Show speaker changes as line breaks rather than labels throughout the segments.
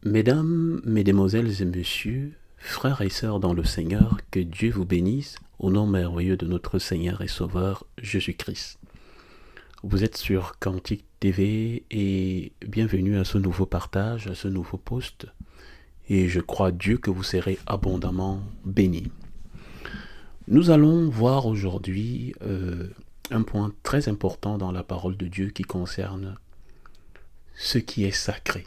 Mesdames, Mesdemoiselles et Messieurs, frères et sœurs dans le Seigneur, que Dieu vous bénisse au nom merveilleux de notre Seigneur et Sauveur Jésus-Christ. Vous êtes sur Cantique TV et bienvenue à ce nouveau partage, à ce nouveau post. Et je crois Dieu que vous serez abondamment bénis. Nous allons voir aujourd'hui un point très important dans la parole de Dieu qui concerne ce qui est sacré.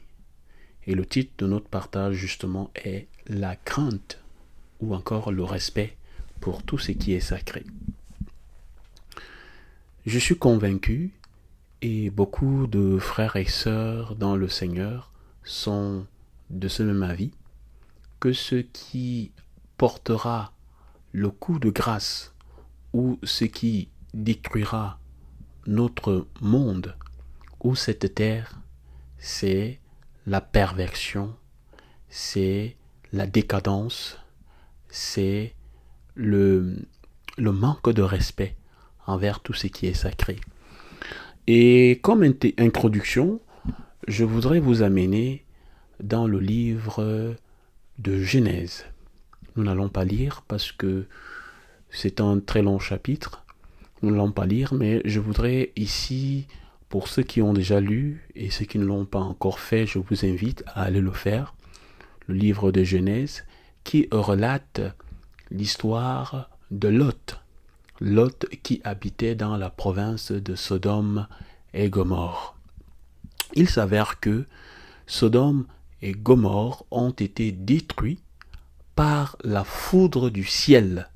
Et le titre de notre partage justement est la crainte ou encore le respect pour tout ce qui est sacré. Je suis convaincu, et beaucoup de frères et sœurs dans le Seigneur sont de ce même avis, que ce qui portera le coup de grâce ou ce qui détruira notre monde ou cette terre, c'est la perversion, c'est la décadence, c'est le manque de respect envers tout ce qui est sacré. Et comme introduction, je voudrais vous amener dans le livre de Genèse. Nous n'allons pas lire parce que c'est un très long chapitre. Nous n'allons pas lire, mais je voudrais ici, pour ceux qui ont déjà lu et ceux qui ne l'ont pas encore fait, je vous invite à aller le faire. Le livre de Genèse qui relate l'histoire de Lot. Lot qui habitait dans la province de Sodome et Gomorrhe. Il s'avère que Sodome et Gomorrhe ont été détruits par la foudre du ciel.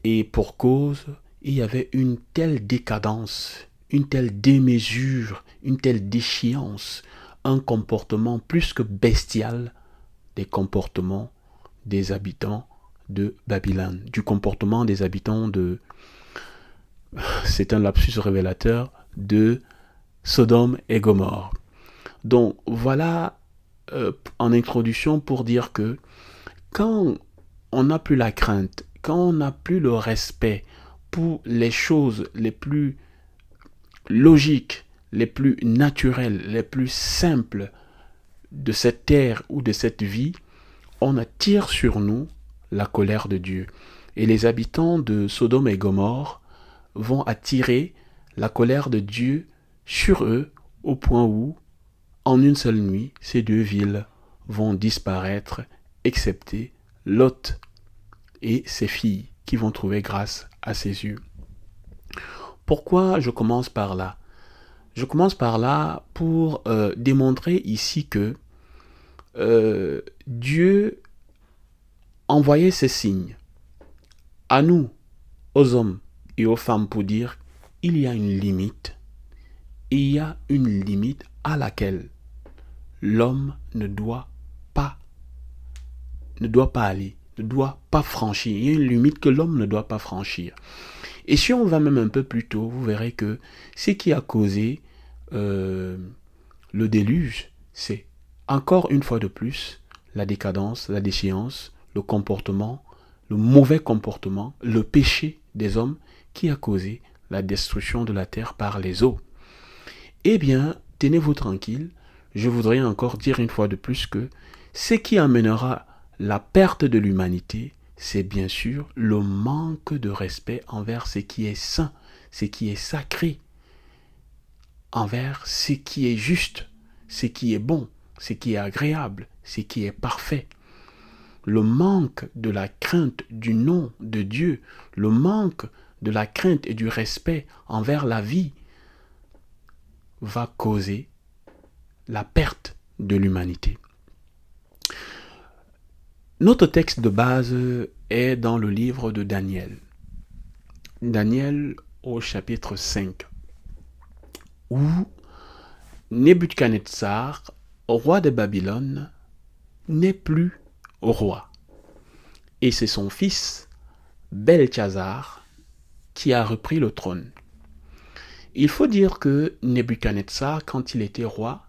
Et pour cause, il y avait une telle décadence, une telle démesure, une telle déchéance, un comportement plus que bestial des comportements des habitants de Babylone, du comportement des habitants de, c'est un lapsus révélateur, de Sodome et Gomorrhe. Donc voilà en introduction pour dire que quand on n'a plus la crainte, quand on n'a plus le respect pour les choses les plus logiques, les plus naturelles, les plus simples de cette terre ou de cette vie, on attire sur nous la colère de Dieu. Et les habitants de Sodome et Gomorrhe vont attirer la colère de Dieu sur eux au point où, en une seule nuit, ces deux villes vont disparaître, excepté Lot et ses filles qui vont trouver grâce à ses yeux. Pourquoi je commence par là? Je commence par là pour démontrer ici que Dieu envoyait ces signes à nous, aux hommes et aux femmes pour dire il y a une limite. Il y a une limite à laquelle l'homme ne doit pas aller, ne doit pas franchir. Il y a une limite que l'homme ne doit pas franchir. Et si on va même un peu plus tôt, vous verrez que ce qui a causé le déluge, c'est encore une fois de plus la décadence, la déchéance, le comportement, le mauvais comportement, le péché des hommes qui a causé la destruction de la terre par les eaux. Eh bien, tenez-vous tranquille, je voudrais encore dire une fois de plus que ce qui amènera la perte de l'humanité, c'est bien sûr le manque de respect envers ce qui est saint, ce qui est sacré, envers ce qui est juste, ce qui est bon, ce qui est agréable, ce qui est parfait. Le manque de la crainte du nom de Dieu, le manque de la crainte et du respect envers la vie va causer la perte de l'humanité. Notre texte de base est dans le livre de Daniel. Daniel au chapitre 5, où Nebuchadnezzar, roi de Babylone, n'est plus roi. Et c'est son fils, Belchazzar, qui a repris le trône. Il faut dire que Nebuchadnezzar, quand il était roi,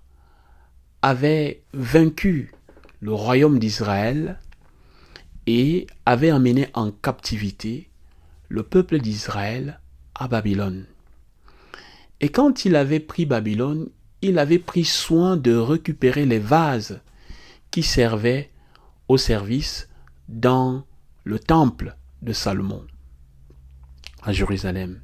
avait vaincu le royaume d'Israël et avait emmené en captivité le peuple d'Israël à Babylone. Et quand il avait pris Babylone, il avait pris soin de récupérer les vases qui servaient au service dans le temple de Salomon à Jérusalem.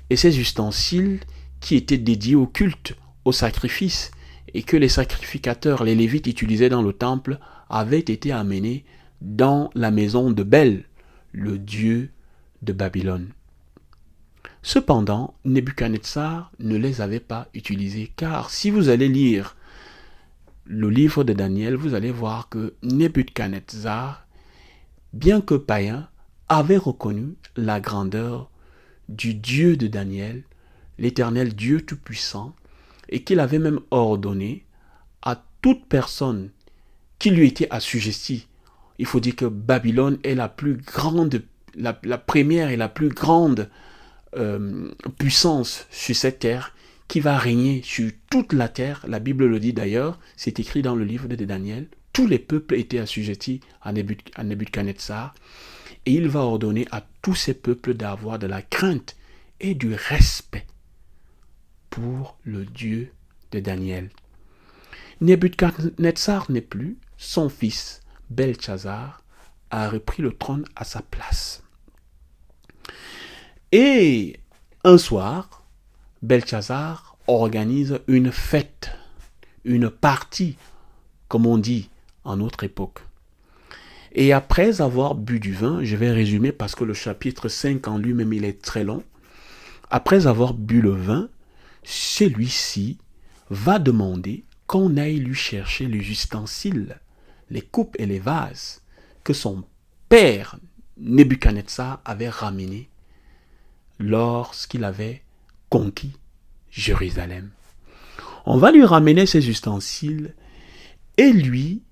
Et ces ustensiles qui étaient dédiés au culte, au sacrifice, et que les sacrificateurs, les Lévites utilisaient dans le temple, avaient été amenés dans la maison de Bel, le dieu de Babylone. Cependant, Nebuchadnezzar ne les avait pas utilisés, car si vous allez lire le livre de Daniel, vous allez voir que Nebuchadnezzar, bien que païen, avait reconnu la grandeur du Dieu de Daniel, l'Éternel Dieu Tout-Puissant, et qu'il avait même ordonné à toute personne qui lui était assujettie. Il faut dire que Babylone est la plus grande, la première et la plus grande puissance sur cette terre qui va régner sur toute la terre. La Bible le dit d'ailleurs, c'est écrit dans le livre de Daniel. Tous les peuples étaient assujettis à Nebuchadnezzar et il va ordonner à tous ces peuples d'avoir de la crainte et du respect pour le Dieu de Daniel. Nebuchadnezzar n'est plus, son fils Belchazzar a repris le trône à sa place. Et un soir, Belchazzar organise une fête, une partie, comme on dit en notre époque. Et après avoir bu du vin, je vais résumer parce que le chapitre 5 en lui-même il est très long. Après avoir bu le vin, celui-ci va demander qu'on aille lui chercher les ustensiles, les coupes et les vases que son père Nebuchadnezzar avait ramenés lorsqu'il avait conquis Jérusalem. On va lui ramener ces ustensiles et lui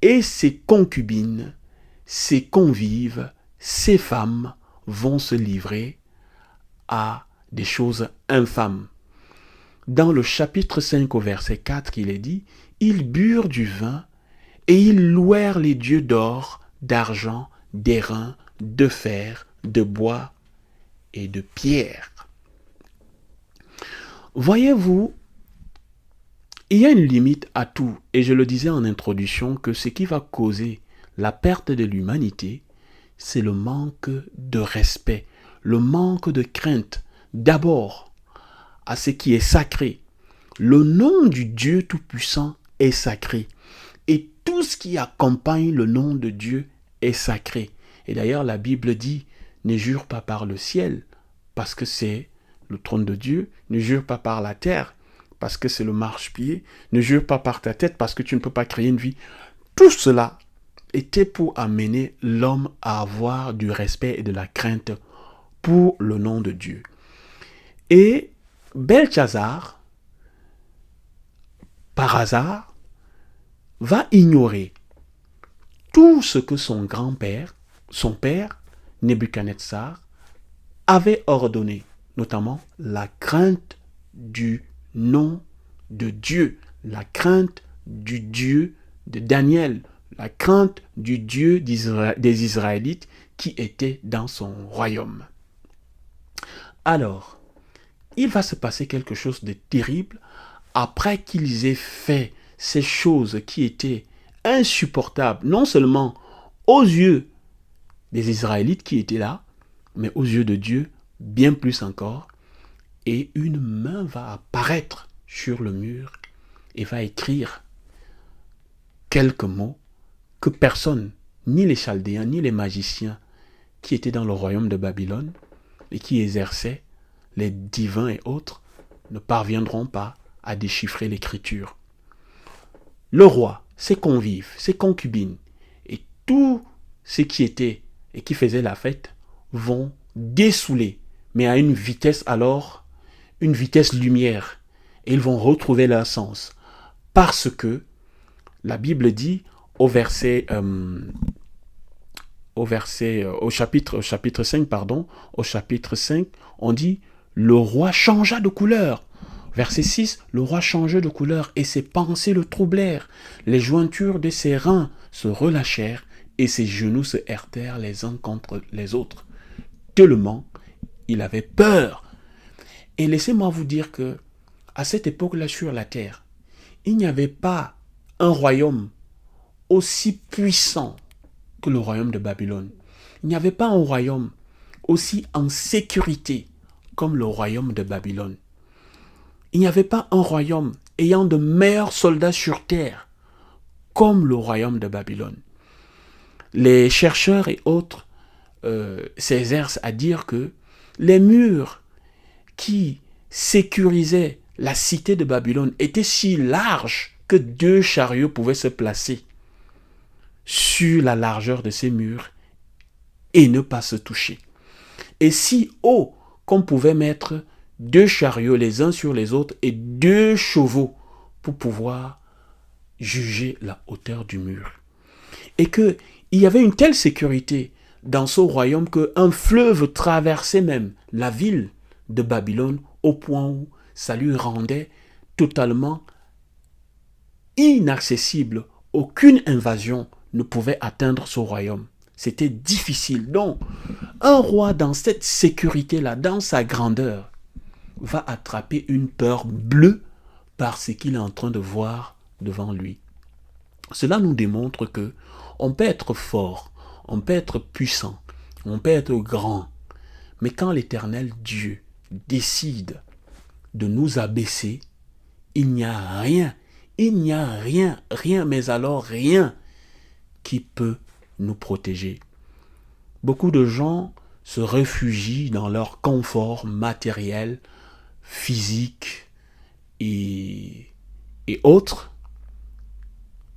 et ses concubines, ses convives, ses femmes vont se livrer à des choses infâmes. Dans le chapitre 5 au verset 4, il est dit « Ils burent du vin et ils louèrent les dieux d'or, d'argent, d'airain, de fer, de bois et de pierre. » Voyez-vous, il y a une limite à tout, et je le disais en introduction que ce qui va causer la perte de l'humanité, c'est le manque de respect, le manque de crainte, d'abord à ce qui est sacré. Le nom du Dieu Tout-Puissant est sacré, et tout ce qui accompagne le nom de Dieu est sacré. Et d'ailleurs, la Bible dit, ne jure pas par le ciel, parce que c'est le trône de Dieu, ne jure pas par la terre, parce que c'est le marchepied, ne jure pas par ta tête, parce que tu ne peux pas créer une vie. Tout cela était pour amener l'homme à avoir du respect et de la crainte pour le nom de Dieu. Et Belchazzar, par hasard, va ignorer tout ce que son grand-père, son père, Nebuchadnezzar, avait ordonné, notamment la crainte du nom de Dieu, la crainte du Dieu de Daniel, la crainte du Dieu des Israélites qui était dans son royaume. Alors, il va se passer quelque chose de terrible après qu'ils aient fait ces choses qui étaient insupportables, non seulement aux yeux des Israélites qui étaient là, mais aux yeux de Dieu, bien plus encore. Et une main va apparaître sur le mur et va écrire quelques mots que personne, ni les Chaldéens, ni les magiciens qui étaient dans le royaume de Babylone et qui exerçaient les divins et autres, ne parviendront pas à déchiffrer l'écriture. Le roi, ses convives, ses concubines et tous ceux qui étaient et qui faisaient la fête vont dessouler, mais à une vitesse alors, une vitesse lumière, et ils vont retrouver leur sens. Parce que la Bible dit au chapitre 5, on dit le roi changea de couleur. Verset 6, le roi changea de couleur et ses pensées le troublèrent. Les jointures de ses reins se relâchèrent et ses genoux se heurtèrent les uns contre les autres. Tellement il avait peur. Et laissez-moi vous dire que à cette époque-là sur la terre, il n'y avait pas un royaume aussi puissant que le royaume de Babylone. Il n'y avait pas un royaume aussi en sécurité comme le royaume de Babylone. Il n'y avait pas un royaume ayant de meilleurs soldats sur terre comme le royaume de Babylone. Les chercheurs et autres s'exercent à dire que les murs qui sécurisaient la cité de Babylone étaient si larges que 2 chariots pouvaient se placer sur la largeur de ces murs et ne pas se toucher. Et si haut qu'on pouvait mettre 2 chariots les uns sur les autres et 2 chevaux pour pouvoir juger la hauteur du mur. Et qu'il y avait une telle sécurité dans ce royaume qu'un fleuve traversait même la ville de Babylone au point où ça lui rendait totalement inaccessible. Aucune invasion ne pouvait atteindre ce royaume. C'était difficile. Donc, un roi dans cette sécurité-là, dans sa grandeur, va attraper une peur bleue par ce qu'il est en train de voir devant lui. Cela nous démontre que on peut être fort, on peut être puissant, on peut être grand, mais quand l'Éternel Dieu décide de nous abaisser, il n'y a rien, mais alors rien qui peut nous protéger. Beaucoup de gens se réfugient dans leur confort matériel, physique et autres.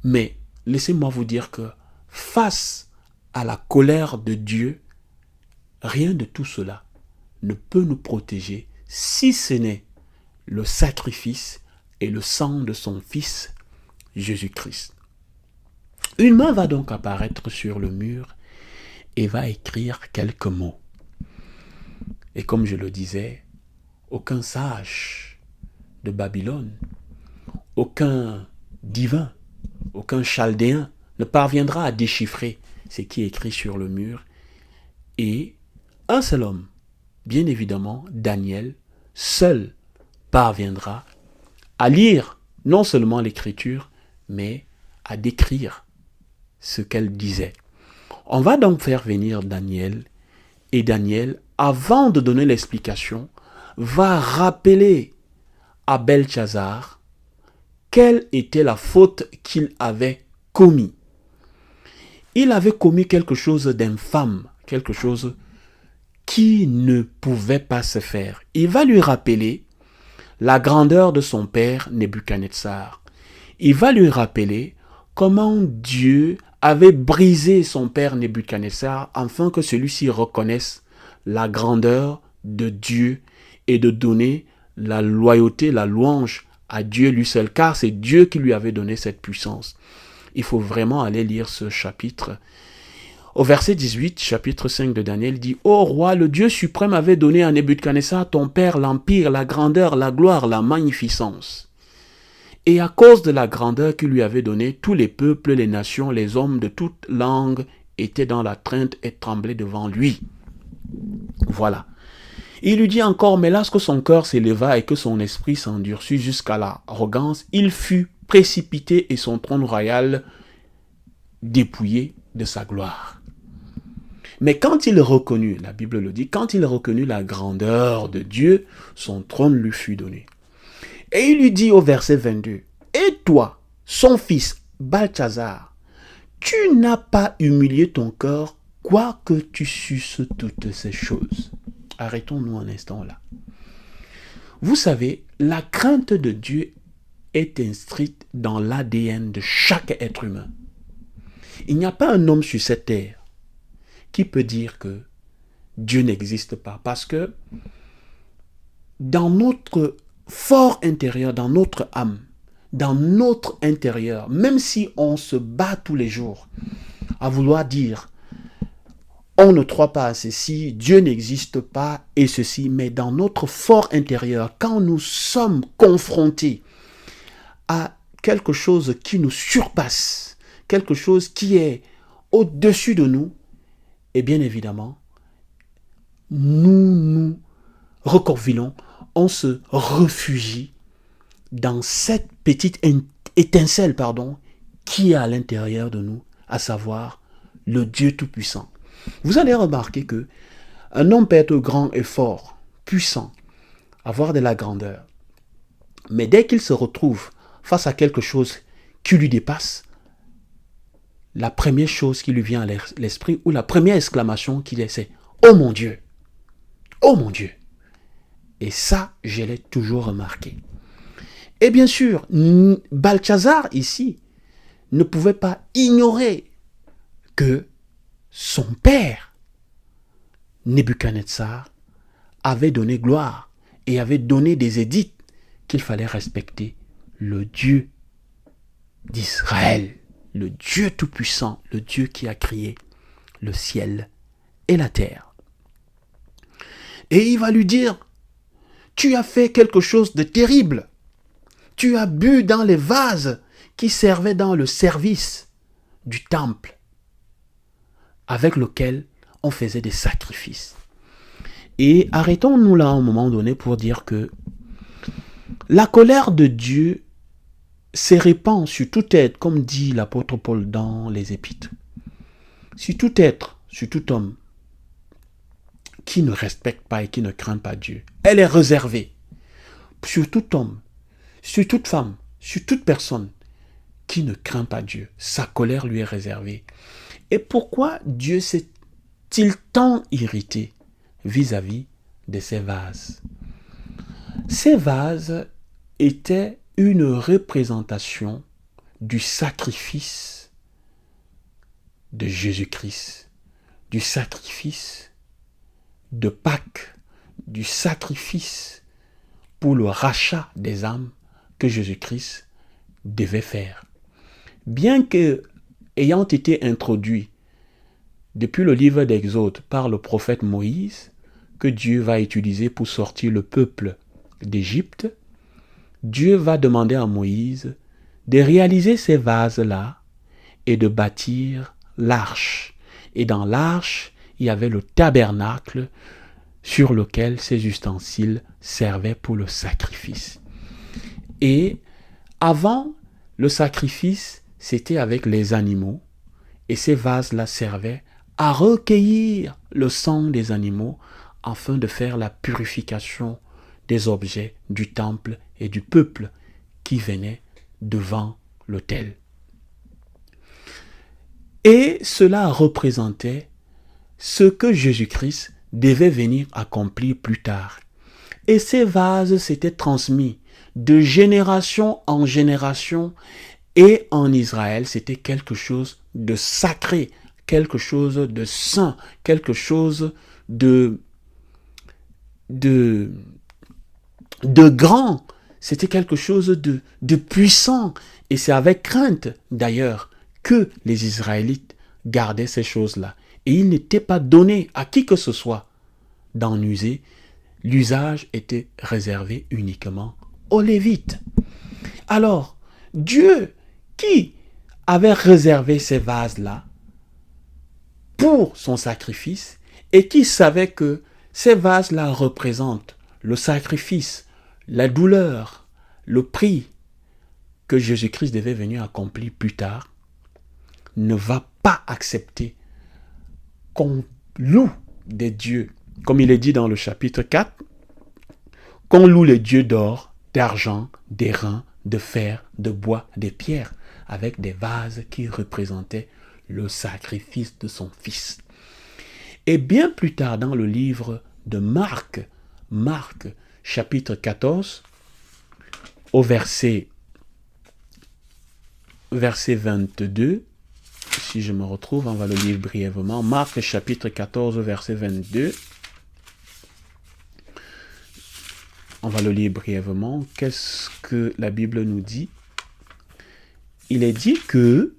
Mais laissez-moi vous dire que face à la colère de Dieu, rien de tout cela ne peut nous protéger si ce n'est le sacrifice et le sang de son Fils, Jésus-Christ. Une main va donc apparaître sur le mur et va écrire quelques mots. Et comme je le disais, aucun sage de Babylone, aucun divin, aucun chaldéen ne parviendra à déchiffrer ce qui est écrit sur le mur. Et un seul homme, bien évidemment, Daniel, seul parviendra à lire non seulement l'écriture, mais à décrire ce qu'elle disait. On va donc faire venir Daniel, et Daniel, avant de donner l'explication, va rappeler à Belchazzar quelle était la faute qu'il avait commis. Il avait commis quelque chose d'infâme, quelque chose qui ne pouvait pas se faire. Il va lui rappeler la grandeur de son père Nebuchadnezzar. Il va lui rappeler comment Dieu avait brisé son père Nebuchadnezzar afin que celui-ci reconnaisse la grandeur de Dieu et de donner la loyauté, la louange à Dieu lui seul, car c'est Dieu qui lui avait donné cette puissance. Il faut vraiment aller lire ce chapitre. Au verset 18, chapitre 5 de Daniel dit « Ô roi, le Dieu suprême avait donné à Nebuchadnezzar ton père l'empire, la grandeur, la gloire, la magnificence. Et à cause de la grandeur qu'il lui avait donnée, tous les peuples, les nations, les hommes de toute langue étaient dans la crainte et tremblaient devant lui. » Voilà. Il lui dit encore, mais lorsque son cœur s'éleva et que son esprit s'endurcit jusqu'à l'arrogance, il fut précipité et son trône royal dépouillé de sa gloire. Mais quand il reconnut, la Bible le dit, quand il reconnut la grandeur de Dieu, son trône lui fut donné. Et il lui dit au verset 22, « Et toi, son fils, Belchazzar, tu n'as pas humilié ton cœur, quoique tu susses toutes ces choses. » Arrêtons-nous un instant là. Vous savez, la crainte de Dieu est inscrite dans l'ADN de chaque être humain. Il n'y a pas un homme sur cette terre qui peut dire que Dieu n'existe pas. Parce que dans notre fort intérieur, dans notre âme, dans notre intérieur, même si on se bat tous les jours à vouloir dire on ne croit pas à ceci, Dieu n'existe pas et ceci, mais dans notre fort intérieur, quand nous sommes confrontés à quelque chose qui nous surpasse, quelque chose qui est au-dessus de nous, et bien évidemment, nous recroquevillons, on se réfugie dans cette petite étincelle, qui est à l'intérieur de nous, à savoir le Dieu Tout-Puissant. Vous allez remarquer que un homme peut être grand et fort, puissant, avoir de la grandeur. Mais dès qu'il se retrouve face à quelque chose qui lui dépasse, la première chose qui lui vient à l'esprit, ou la première exclamation qu'il ait, c'est « Oh mon Dieu! Oh mon Dieu !» Et ça, je l'ai toujours remarqué. Et bien sûr, Balthazar ici ne pouvait pas ignorer que son père, Nebuchadnezzar, avait donné gloire et avait donné des édicts qu'il fallait respecter le Dieu d'Israël, le Dieu Tout-Puissant, le Dieu qui a créé le ciel et la terre. Et il va lui dire, tu as fait quelque chose de terrible. Tu as bu dans les vases qui servaient dans le service du temple, avec lequel on faisait des sacrifices. Et arrêtons-nous là à un moment donné pour dire que la colère de Dieu se répand sur tout être, comme dit l'apôtre Paul dans les Épîtres. Sur tout être, sur tout homme qui ne respecte pas et qui ne craint pas Dieu. Elle est réservée sur tout homme, sur toute femme, sur toute personne qui ne craint pas Dieu. Sa colère lui est réservée. Et pourquoi Dieu s'est-il tant irrité vis-à-vis de ces vases? Ces vases étaient une représentation du sacrifice de Jésus-Christ, du sacrifice de Pâques, du sacrifice pour le rachat des âmes que Jésus-Christ devait faire. Bien que, ayant été introduit depuis le livre d'Exode par le prophète Moïse, que Dieu va utiliser pour sortir le peuple d'Égypte, Dieu va demander à Moïse de réaliser ces vases-là et de bâtir l'arche. Et dans l'arche, il y avait le tabernacle sur lequel ces ustensiles servaient pour le sacrifice. Et avant, le sacrifice, c'était avec les animaux. Et ces vases-là servaient à recueillir le sang des animaux afin de faire la purification des objets du temple et du peuple qui venaient devant l'autel. Et cela représentait ce que Jésus-Christ devait venir accomplir plus tard. Et ces vases s'étaient transmis de génération en génération, et en Israël, c'était quelque chose de sacré, quelque chose de saint, quelque chose de grand. C'était quelque chose de puissant. Et c'est avec crainte, d'ailleurs, que les Israélites gardaient ces choses-là. Et il n'était pas donné à qui que ce soit d'en user. L'usage était réservé uniquement aux Lévites. Alors, Dieu, qui avait réservé ces vases-là pour son sacrifice, et qui savait que ces vases-là représentent le sacrifice, la douleur, le prix que Jésus-Christ devait venir accomplir plus tard, ne va pas accepter qu'on loue des dieux, comme il est dit dans le chapitre 4, qu'on loue les dieux d'or, d'argent, d'airain, de fer, de bois, de pierres, avec des vases qui représentaient le sacrifice de son Fils. Et bien plus tard dans le livre de Marc, chapitre 14, au verset 22, si je me retrouve, on va le lire brièvement. Marc chapitre 14, verset 22. On va le lire brièvement. Qu'est-ce que la Bible nous dit? Il est dit que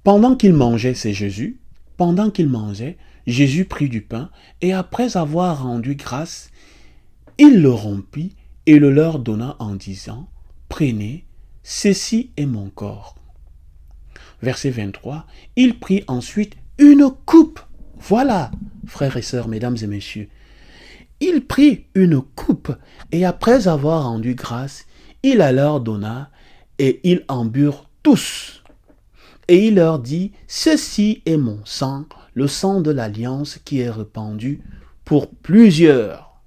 pendant qu'il mangeait, c'est Jésus, pendant qu'il mangeait, Jésus prit du pain et après avoir rendu grâce, il le rompit et le leur donna en disant, prenez, ceci est mon corps. Verset 23, il prit ensuite une coupe. Voilà, frères et sœurs, mesdames et messieurs. Il prit une coupe et après avoir rendu grâce, Il la leur donna, et ils en burent tous. Et il leur dit, ceci est mon sang, le sang de l'alliance qui est répandu pour plusieurs.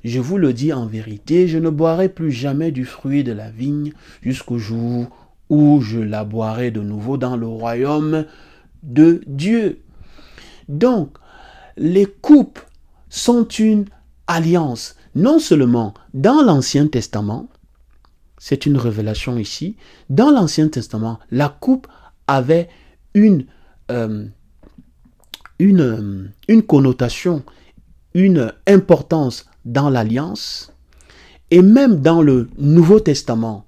Je vous le dis en vérité, je ne boirai plus jamais du fruit de la vigne jusqu'au jour où je la boirai de nouveau dans le royaume de Dieu. Donc, les coupes sont une alliance, non seulement dans l'Ancien Testament, c'est une révélation ici, dans l'Ancien Testament, la coupe avait une connotation, une importance dans l'alliance, et même dans le Nouveau Testament,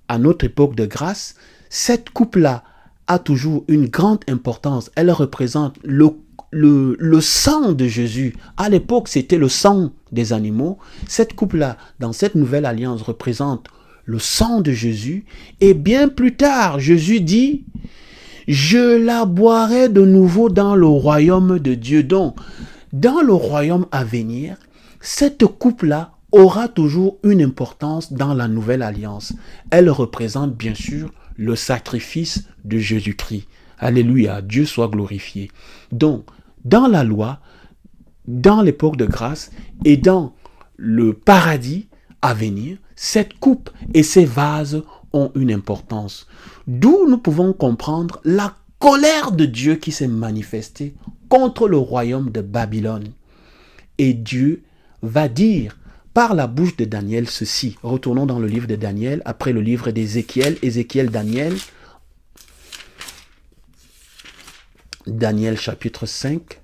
à notre époque de grâce, cette coupe-là a toujours une grande importance. Elle représente le sang de Jésus. À l'époque, c'était le sang des animaux. Cette coupe-là, dans cette nouvelle alliance, représente le sang de Jésus. Et bien plus tard, Jésus dit, je la boirai de nouveau dans le royaume de Dieu. Donc, dans le royaume à venir, cette coupe-là aura toujours une importance dans la nouvelle alliance. Elle représente bien sûr le sacrifice de Jésus-Christ. Alléluia, Dieu soit glorifié. Donc, dans la loi, dans l'époque de grâce et dans le paradis à venir, cette coupe et ces vases ont une importance. D'où nous pouvons comprendre la colère de Dieu qui s'est manifestée contre le royaume de Babylone. Et Dieu va dire par la bouche de Daniel ceci. Retournons dans le livre de Daniel, après le livre d'Ézéchiel, Daniel. Daniel chapitre 5.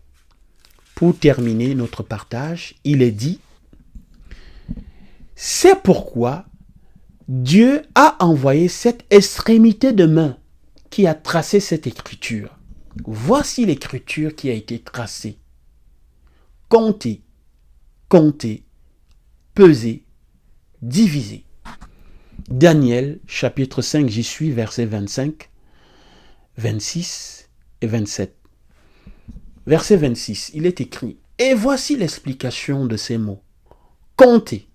Pour terminer notre partage, il est dit, c'est pourquoi Dieu a envoyé cette extrémité de main qui a tracé cette écriture. Voici l'écriture qui a été tracée. Comptez, comptez, pesez, divisez. Daniel, chapitre 5, j'y suis, versets 25, 26 et 27. Verset 26, il est écrit, et voici l'explication de ces mots. Comptez,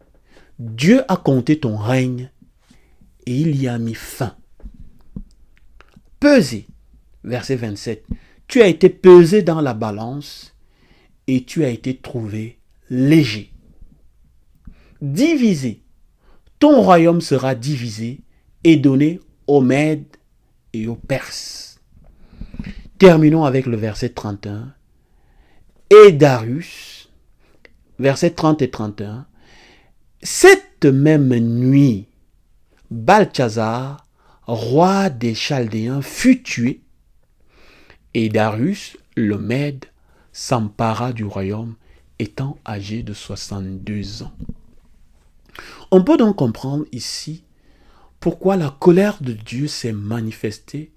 Dieu a compté ton règne et il y a mis fin. Pesez, verset 27, tu as été pesé dans la balance et tu as été trouvé léger. Divisé, ton royaume sera divisé et donné aux Mèdes et aux Perses. Terminons avec le verset 31. Et Darius, versets 30 et 31, cette même nuit, Balthazar, roi des Chaldéens, fut tué, et Darius, le Mède, s'empara du royaume, étant âgé de 62 ans. On peut donc comprendre ici pourquoi la colère de Dieu s'est manifestée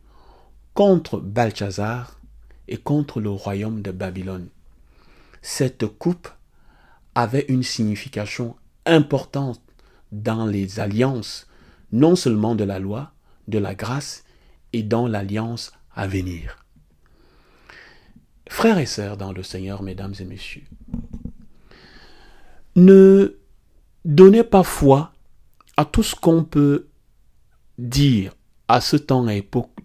contre Balthazar et contre le royaume de Babylone. Cette coupe avait une signification importante dans les alliances, non seulement de la loi, de la grâce et dans l'alliance à venir. Frères et sœurs dans le Seigneur, mesdames et messieurs, ne donnez pas foi à tout ce qu'on peut dire à ce temps et époque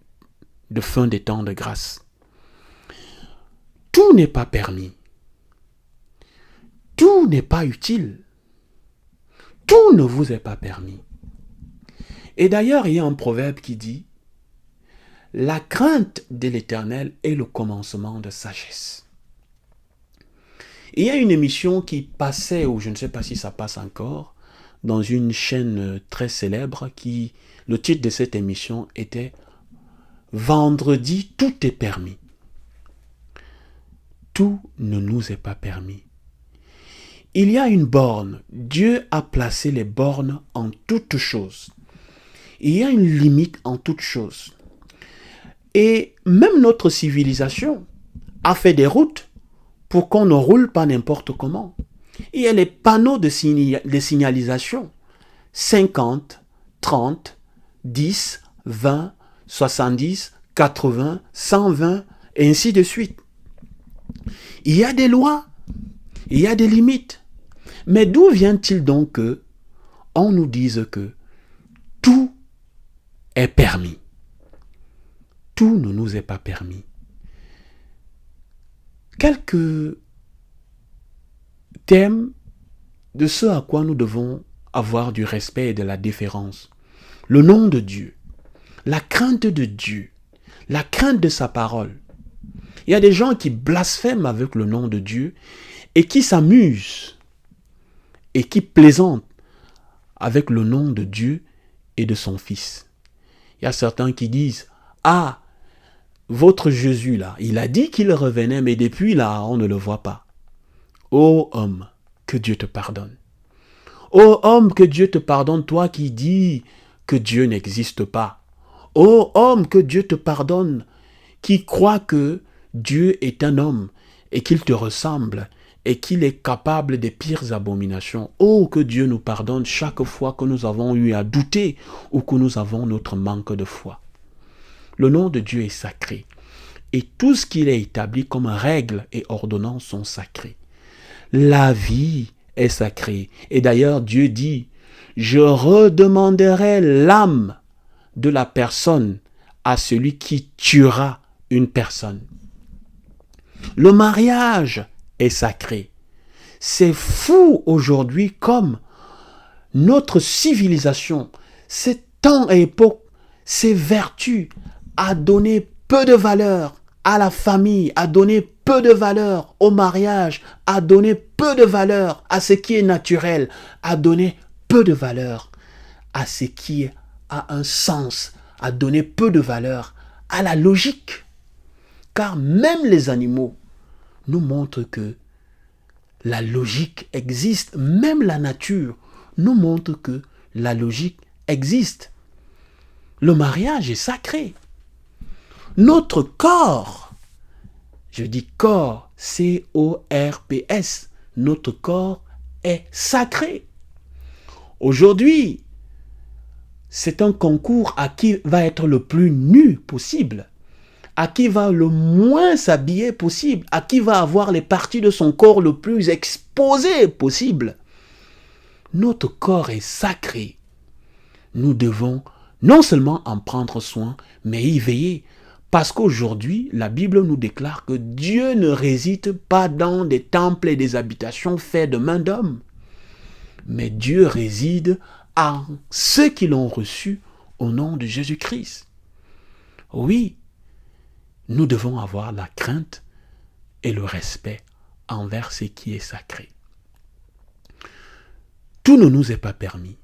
de fin des temps de grâce. Tout n'est pas permis. Tout n'est pas utile. Tout ne vous est pas permis. Et d'ailleurs, il y a un proverbe qui dit « La crainte de l'Éternel est le commencement de sagesse ». Il y a une émission qui passait, ou je ne sais pas si ça passe encore, dans une chaîne très célèbre, le titre de cette émission était « Vendredi, tout est permis ». Tout ne nous est pas permis. Il y a une borne. Dieu a placé les bornes en toutes choses. Il y a une limite en toutes choses. Et même notre civilisation a fait des routes pour qu'on ne roule pas n'importe comment. Il y a les panneaux de signalisation. 50, 30, 10, 20, 70, 80, 120, et ainsi de suite. Il y a des lois. Il y a des limites. Mais d'où vient-il donc que on nous dise que tout est permis. Tout ne nous est pas permis. Quelques thèmes de ce à quoi nous devons avoir du respect et de la déférence. Le nom de Dieu, la crainte de Dieu, la crainte de sa parole. Il y a des gens qui blasphèment avec le nom de Dieu et qui s'amusent et qui plaisantent avec le nom de Dieu et de son Fils. Il y a certains qui disent, ah, votre Jésus là, il a dit qu'il revenait, mais depuis là, on ne le voit pas. Ô homme, que Dieu te pardonne. Ô homme, que Dieu te pardonne, toi qui dis que Dieu n'existe pas. Ô homme, que Dieu te pardonne, qui croit que Dieu est un homme et qu'il te ressemble et qu'il est capable des pires abominations. Oh, que Dieu nous pardonne chaque fois que nous avons eu à douter ou que nous avons notre manque de foi. Le nom de Dieu est sacré et tout ce qu'il a établi comme règles et ordonnances sont sacrés. La vie est sacrée. Et d'ailleurs, Dieu dit, je redemanderai l'âme de la personne à celui qui tuera une personne. Le mariage est sacré. C'est fou aujourd'hui comme notre civilisation, ces temps et époques, ces vertus a donné peu de valeur à la famille, a donné peu de valeur au mariage, a donné peu de valeur à ce qui est naturel, a donné peu de valeur à ce qui a un sens, a donné peu de valeur à la logique. Car même les animaux nous montrent que la logique existe, même la nature nous montre que la logique existe. Le mariage est sacré. Notre corps, je dis corps, C-O-R-P-S, notre corps est sacré. Aujourd'hui, c'est un concours à qui va être le plus nu possible, à qui va le moins s'habiller possible, à qui va avoir les parties de son corps le plus exposées possible. Notre corps est sacré. Nous devons non seulement en prendre soin, mais y veiller. Parce qu'aujourd'hui, la Bible nous déclare que Dieu ne réside pas dans des temples et des habitations faits de main d'homme. Mais Dieu réside en ceux qui l'ont reçu au nom de Jésus-Christ. Oui, nous devons avoir la crainte et le respect envers ce qui est sacré. Tout ne nous est pas permis.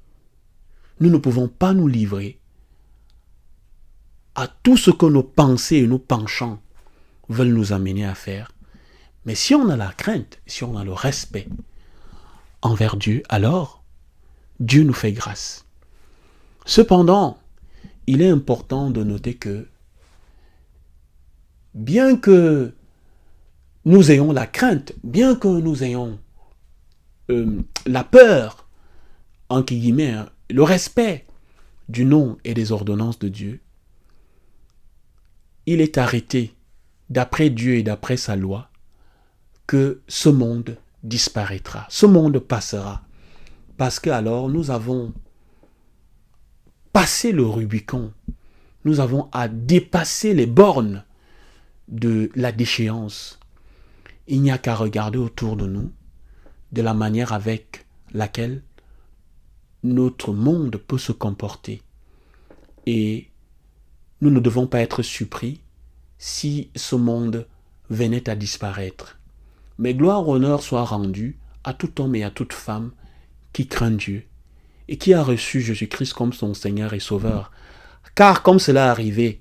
Nous ne pouvons pas nous livrer à tout ce que nos pensées et nos penchants veulent nous amener à faire. Mais si on a la crainte, si on a le respect envers Dieu, alors Dieu nous fait grâce. Cependant, il est important de noter que bien que nous ayons la crainte, bien que nous ayons la peur, entre guillemets, le respect du nom et des ordonnances de Dieu, il est arrêté, d'après Dieu et d'après sa loi, que ce monde disparaîtra, ce monde passera. Parce que alors nous avons passé le Rubicon, nous avons à dépasser les bornes de la déchéance. Il n'y a qu'à regarder autour de nous de la manière avec laquelle notre monde peut se comporter. Et nous ne devons pas être surpris si ce monde venait à disparaître. Mais gloire, honneur soit rendu à tout homme et à toute femme qui craint Dieu et qui a reçu Jésus-Christ comme son Seigneur et Sauveur. Car comme cela arrivait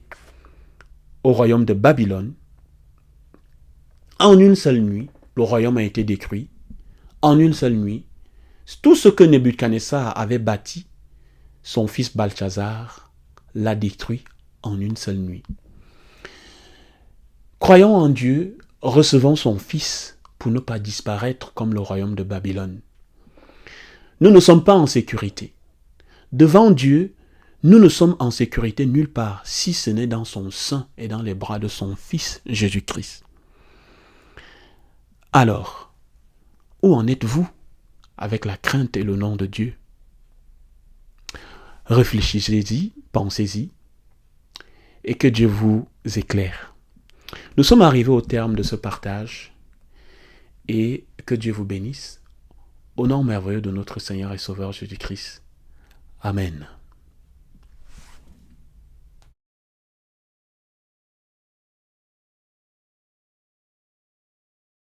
au royaume de Babylone, en une seule nuit, le royaume a été détruit. En une seule nuit, tout ce que Nebuchadnezzar avait bâti, son fils Balthazar l'a détruit en une seule nuit. Croyons en Dieu, recevons son Fils pour ne pas disparaître comme le royaume de Babylone. Nous ne sommes pas en sécurité. Devant Dieu, nous ne sommes en sécurité nulle part, si ce n'est dans son sein et dans les bras de son Fils Jésus-Christ. Alors, où en êtes-vous avec la crainte et le nom de Dieu? Réfléchissez-y, pensez-y, et que Dieu vous éclaire. Nous sommes arrivés au terme de ce partage, et que Dieu vous bénisse, au nom merveilleux de notre Seigneur et Sauveur Jésus-Christ. Amen.